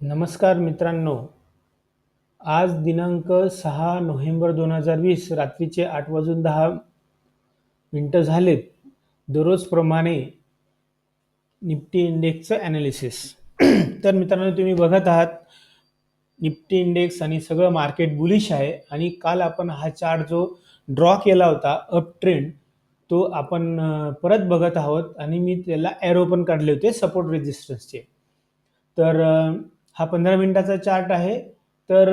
नमस्कार मित्रांनो, आज दिनांक 6 नोव्हेंबर 2020 रात्रीचे 8:10 झालेत. दररोजप्रमाणे निफ्टी इंडेक्सचं ॲनालिसिस. तर मित्रांनो, तुम्ही बघत आहात निफ्टी इंडेक्स आणि सगळं मार्केट बुलिश आहे. आणि काल आपण हा चार्ट जो ड्रॉ केला होता अप ट्रेंड, तो आपण परत बघत आहोत. आणि मी त्याला ॲरो पण काढले होते सपोर्ट रेजिस्टन्सचे. तर हा 15 मिनिटाचा चार्ट आहे. तर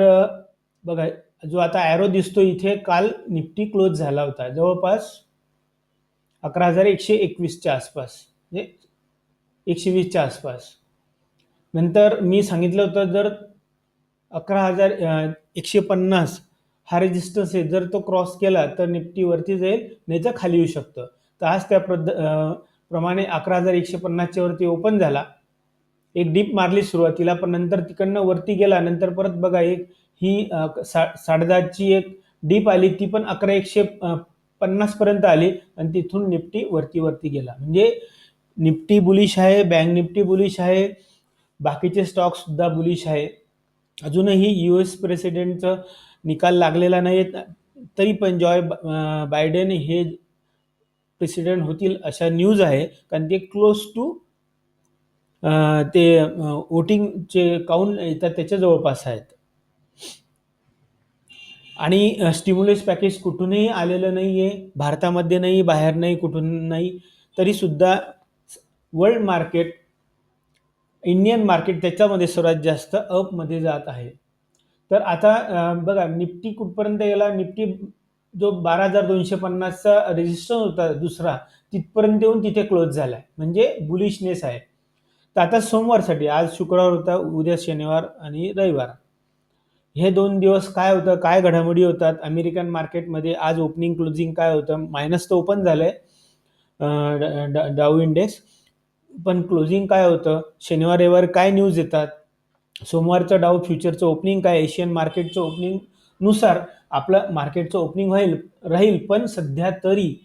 बघा, जो आता ॲरो दिसतो इथे, काल निफ्टी क्लोज झाला होता जवळपास 11,121च्या आसपास, म्हणजे 120च्या आसपास. नंतर मी सांगितलं होतं, जर 11,150 हा रेजिस्टन्स आहे, जर तो क्रॉस केला तर निफ्टी वरती जाईल, नाही तर खाली येऊ शकतं. तर आज त्या प्रमाणे 11,150च्या वरती ओपन झाला. एक डीप मारली सुरुवातीला, पण नंतर तिकडनं वरती गेला. नंतर परत बघा, एक ही 10:30ची एक डीप आली, ती पण 11,150 पर्यंत आली आणि तिथून निफ्टी वरती गेला. म्हणजे निफ्टी बुलिश आहे, बँक निफ्टी बुलिश आहे, बाकीचे स्टॉक सुद्धा बुलिश आहे. अजूनही US प्रेसिडेंटचं निकाल लागलेला नाही, तरी पण बायडेन हे प्रेसिडेंट होतील अशा न्यूज आहे, कारण ते क्लोज टू ते वोटिंगचे काउंट येतात त्याच्या जवळपास आहेत. आणि स्टिम्युलस पॅकेज कुठूनही आलेलं नाही आहे, भारतामध्ये नाही, बाहेर नाही, कुठून नाही. तरीसुद्धा वर्ल्ड मार्केट, इंडियन मार्केट त्याच्यामध्ये सर्वात जास्त अपमध्ये जात आहे. तर आता बघा, निफ्टी कुठपर्यंत गेला. निफ्टी जो 12,250चा रेजिस्टन्स होता दुसरा, तिथपर्यंत येऊन तिथे क्लोज झाला आहे, म्हणजे बुलिशनेस आहे. तर आता सोमवारसाठी, आज शुक्रवार होता, उद्या शनिवार आणि रविवार, हे 2 दिवस काय होतं, काय घडामोडी होतात अमेरिकन मार्केटमध्ये. आज ओपनिंग क्लोजिंग काय होतं, मायनस तर ओपन झालंय डाऊ इंडेक्स, पण क्लोजिंग काय होतं, शनिवार रविवार काय न्यूज येतात, सोमवारचं डाऊ फ्युचरचं ओपनिंग काय, एशियन मार्केटचं ओपनिंग नुसार आपलं मार्केटचं ओपनिंग राहील. पण सध्या तरी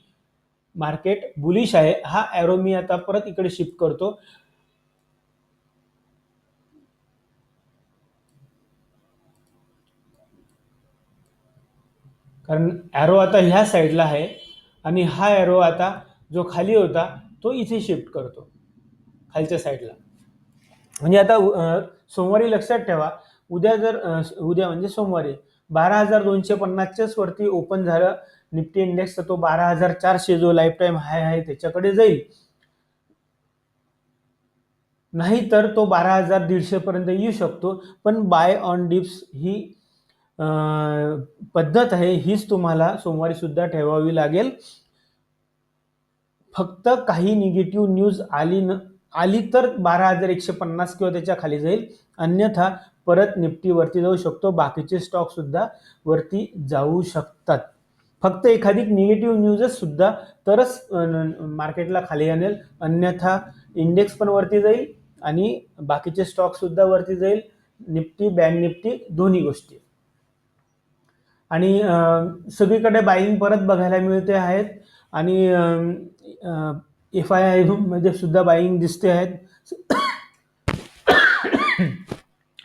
मार्केट बुलिश आहे. हा ॲरो मी आता परत इकडे शिफ्ट करतो. कारण ॲरो आता ह्या साईडला आहे आणि हा ॲरो आता जो खाली होता तो इथे शिफ्ट करतो खालच्या साईडला. म्हणजे आता सोमवारी लक्षात ठेवा, उद्या म्हणजे सोमवारी 12,250च्याच वरती ओपन झालं निफ्टी इंडेक्स, तर तो 12,400 जो लाईफ टाईम हाय आहे त्याच्याकडे जाईल. नाही तर तो 12,150 पर्यंत येऊ शकतो. पण बाय ऑन डिप्स ही पद्धत आहे, हीच तुम्हाला सोमवारी सुद्धा ठेवावी लागेल. फक्त काही निगेटिव्ह न्यूज आली तर 12,150 किंवा त्याच्या खाली जाईल, अन्यथा परत निफ्टी वरती जाऊ शकतो. बाकीचे स्टॉक सुद्धा वरती जाऊ शकतात. फक्त एखादी निगेटिव्ह न्यूजच सुद्धा तरच मार्केटला खाली आणेल, अन्यथा इंडेक्स पण वरती जाईल आणि बाकीचे स्टॉक सुद्धा वरती जाईल, निफ्टी, बँक निफ्टी, दोन्ही गोष्टी. आणि सगळीकडे बाईंग परत बघायला मिळते आहेत. आणि FII मध्ये सुद्धा बाईंग दिसते आहेत.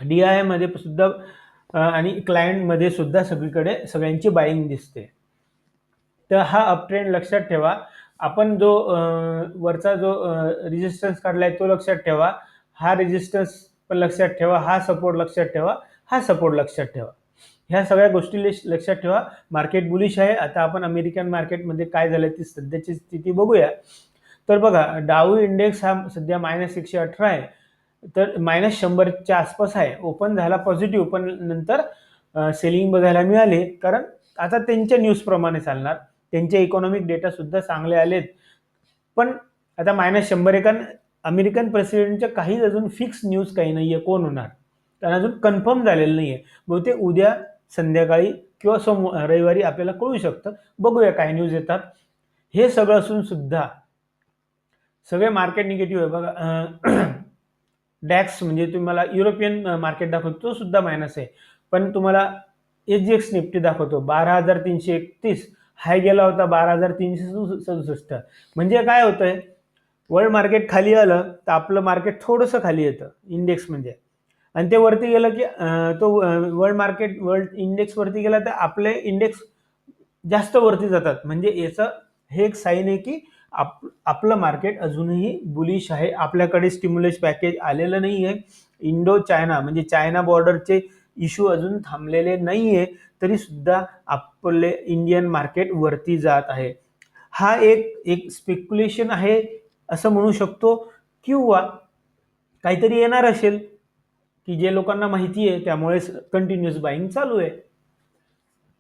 DII मध्ये सुद्धा आणि क्लायंटमध्ये सुद्धा सगळीकडे सगळ्यांची बाईंग दिसते. तर हा अपट्रेंड लक्षात ठेवा. आपण जो वरचा जो रेजिस्टन्स काढलाय तो लक्षात ठेवा, हा रेजिस्टन्स पण लक्षात ठेवा, हा सपोर्ट लक्षात ठेवा, हा सपोर्ट लक्षात ठेवा. ह्या सगळ्या गोष्टी लक्षात ठेवा. मार्केट बुलिश आहे. आता आपण अमेरिकन मार्केटमध्ये काय झालं ती सध्याची स्थिती बघूया. तर बघा, डाऊ इंडेक्स हा सध्या -118 आहे, तर -100च्या आसपास आहे. ओपन झाला पॉझिटिव्ह, पण नंतर सेलिंग बघायला मिळाले, कारण आता त्यांच्या न्यूजप्रमाणे चालणार. त्यांचे इकॉनॉमिक डेटा सुद्धा चांगले आलेत. पण आता -100 कारण अमेरिकन प्रेसिडेंटच्या काही अजून फिक्स न्यूज काही नाहीये कोण होणार, कारण अजून कन्फर्म झालेलं नाहीये. बहुतेक उद्या संध्याकाळी किंवा रविवारी आपल्याला कळू शकतं. बघूया काय न्यूज येतात. हे सगळं असून सुद्धा सगळे मार्केट निगेटिव्ह आहे. बघा, डॅक्स म्हणजे तुम्हाला युरोपियन मार्केट दाखवतो, तो सुद्धा मायनस आहे. पण तुम्हाला SGX निफ्टी दाखवतो 12,331, हाय गेला होता 12,367. म्हणजे काय होतंय, वर्ल्ड मार्केट खाली आलं तर आपलं मार्केट थोडंसं खाली येतं इंडेक्स म्हणजे, आणि ते वरती गेलं की तो वर्ल्ड इंडेक्स वरती गेला तर आपले इंडेक्स जास्त वरती जातात. म्हणजे याचं हे एक साईन आहे की आपलं मार्केट अजूनही बुलिश आहे. आपल्याकडे स्टिम्युलस पॅकेज आलेलं नाही आहे. इंडो चायना म्हणजे चायना बॉर्डरचे इश्यू अजून थांबलेले नाही आहे, तरी सुद्धा आपले इंडियन मार्केट वरती जात आहे. हा एक स्पेक्युलेशन आहे असं म्हणू शकतो, किंवा काहीतरी येणार असेल की जे लोकांना माहिती आहे, त्यामुळे कंटिन्युअस बाईंग चालू आहे.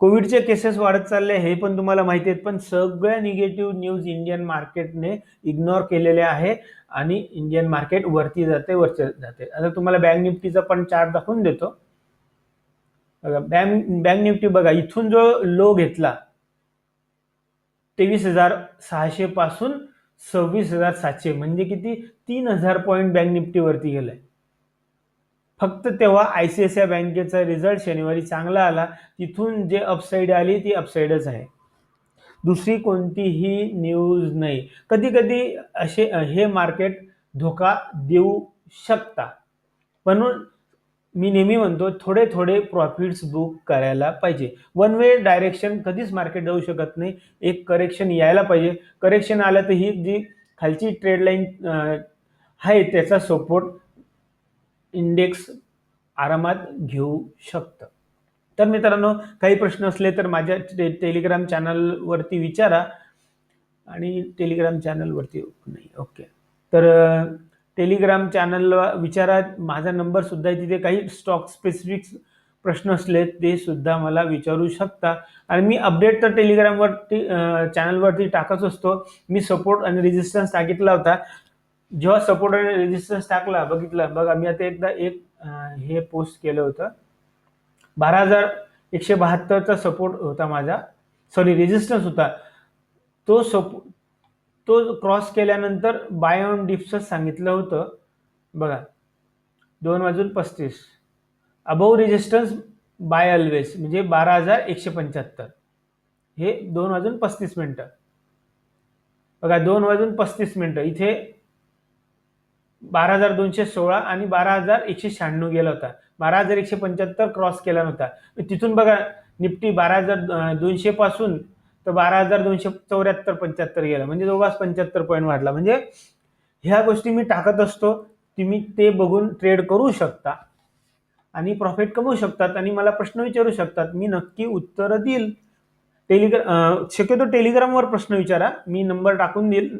कोविडचे केसेस वाढत चालले हे पण तुम्हाला माहिती आहेत, पण सगळ्या निगेटिव्ह न्यूज इंडियन मार्केटने इग्नोर केलेल्या आहे आणि इंडियन मार्केट वरती जाते. आता तुम्हाला बँक निफ्टीचा पण चार्ट दाखवून देतो. बघा बँक निफ्टी बघा, इथून जो लो घेतला 23,600 पासून 26,700 म्हणजे किती 3,000 पॉईंट बँक निफ्टी वरती गेलाय. फक्त तेव्हा आयसीआयसीआय बँकेचा रिझल्ट शनिवारी चांगला आला, तिथून जे अपसाईड आली ती अपसाईडच आहे, दुसरी कोणतीही न्यूज नाही. कधी कधी असे हे मार्केट धोका देऊ शकता, म्हणून मी नेहमी म्हणतो थोडे थोडे प्रॉफिट्स बुक करायला पाहिजे. वन वे डायरेक्शन कधीच मार्केट जाऊ शकत नाही. एक करेक्शन यायला पाहिजे. करेक्शन आलं तर ही जी खालची ट्रेड लाईन आहे त्याचा सपोर्ट इंडेक्स आरामात घेऊ शकतं. तर मित्रांनो, काही प्रश्न असले तर माझ्या टेलिग्राम चॅनलवरती विचारा. आणि टेलिग्राम चॅनलवरती नाही, ओके, तर टेलिग्राम चॅनलला विचारा. माझा नंबर सुद्धा आहे तिथे. काही स्टॉक स्पेसिफिक प्रश्न असले ते सुद्धा मला विचारू शकता. आणि मी अपडेट तर टेलिग्रामवरती चॅनलवरती टाकत असतो. मी सपोर्ट आणि रेजिस्टन्स टाकितला होता. जेव्हा सपोर्ट आणि रेजिस्टन्स टाकला बघितलं बघा, मी आता एकदा हे पोस्ट केलं होतं. 12,172चा सपोर्ट होता माझा, सॉरी रेजिस्टन्स होता. तो क्रॉस केल्यानंतर बाय ऑन डिप्सच सांगितलं होतं. बघा 2:35 अबोव्ह रेजिस्टन्स बाय ऑलवेज म्हणजे 12,175, हे 2:35. बघा 2:35 इथे 12,216 आणि 12,196 गेला होता. 12,175 क्रॉस केला नव्हता. तिथून बघा निफ्टी 12,200 पासून तर 12,274-75 गेला, म्हणजे जवळपास 75 पॉईंट वाढला. म्हणजे ह्या गोष्टी मी टाकत असतो, तुम्ही ते बघून ट्रेड करू शकता आणि प्रॉफिट कमवू शकतात आणि मला प्रश्न विचारू शकतात, मी नक्की उत्तर देईल. शक्यतो टेलिग्रामवर प्रश्न विचारा, मी नंबर टाकून देईल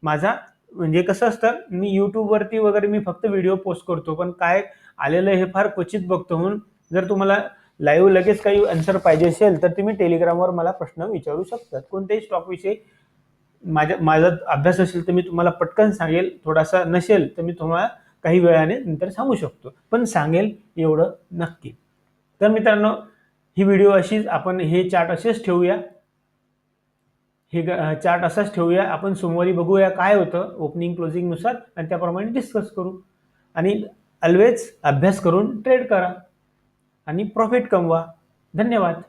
माझा. म्हणजे कसं असतं, मी यूट्यूबवरती वगैरे मी फक्त व्हिडिओ पोस्ट करतो, पण काय आलेलं हे फार क्वचित बघतो. म्हणून जर तुम्हाला लाईव्ह लगेच काही आन्सर पाहिजे असेल तर तुम्ही टेलिग्रामवर मला प्रश्न विचारू शकतात. कोणत्याही स्टॉकविषयी माझा अभ्यास असेल तर मी तुम्हाला पटकन सांगेल, थोडासा नसेल तर मी तुम्हाला काही वेळाने नंतर सांगू शकतो, पण सांगेल एवढं नक्की. तर मित्रांनो, ही व्हिडिओ अशीच आपण हे चार्ट असेच ठेवूया. हे चार्ट असाच ठेवूया. आपण सोमवारी बघूया काय होतं ओपनिंग क्लोजिंग नुसार आणि त्याप्रमाणे डिस्कस करू. आणि ऑलवेज अभ्यास करून ट्रेड करा आणि प्रॉफिट कमवा. धन्यवाद.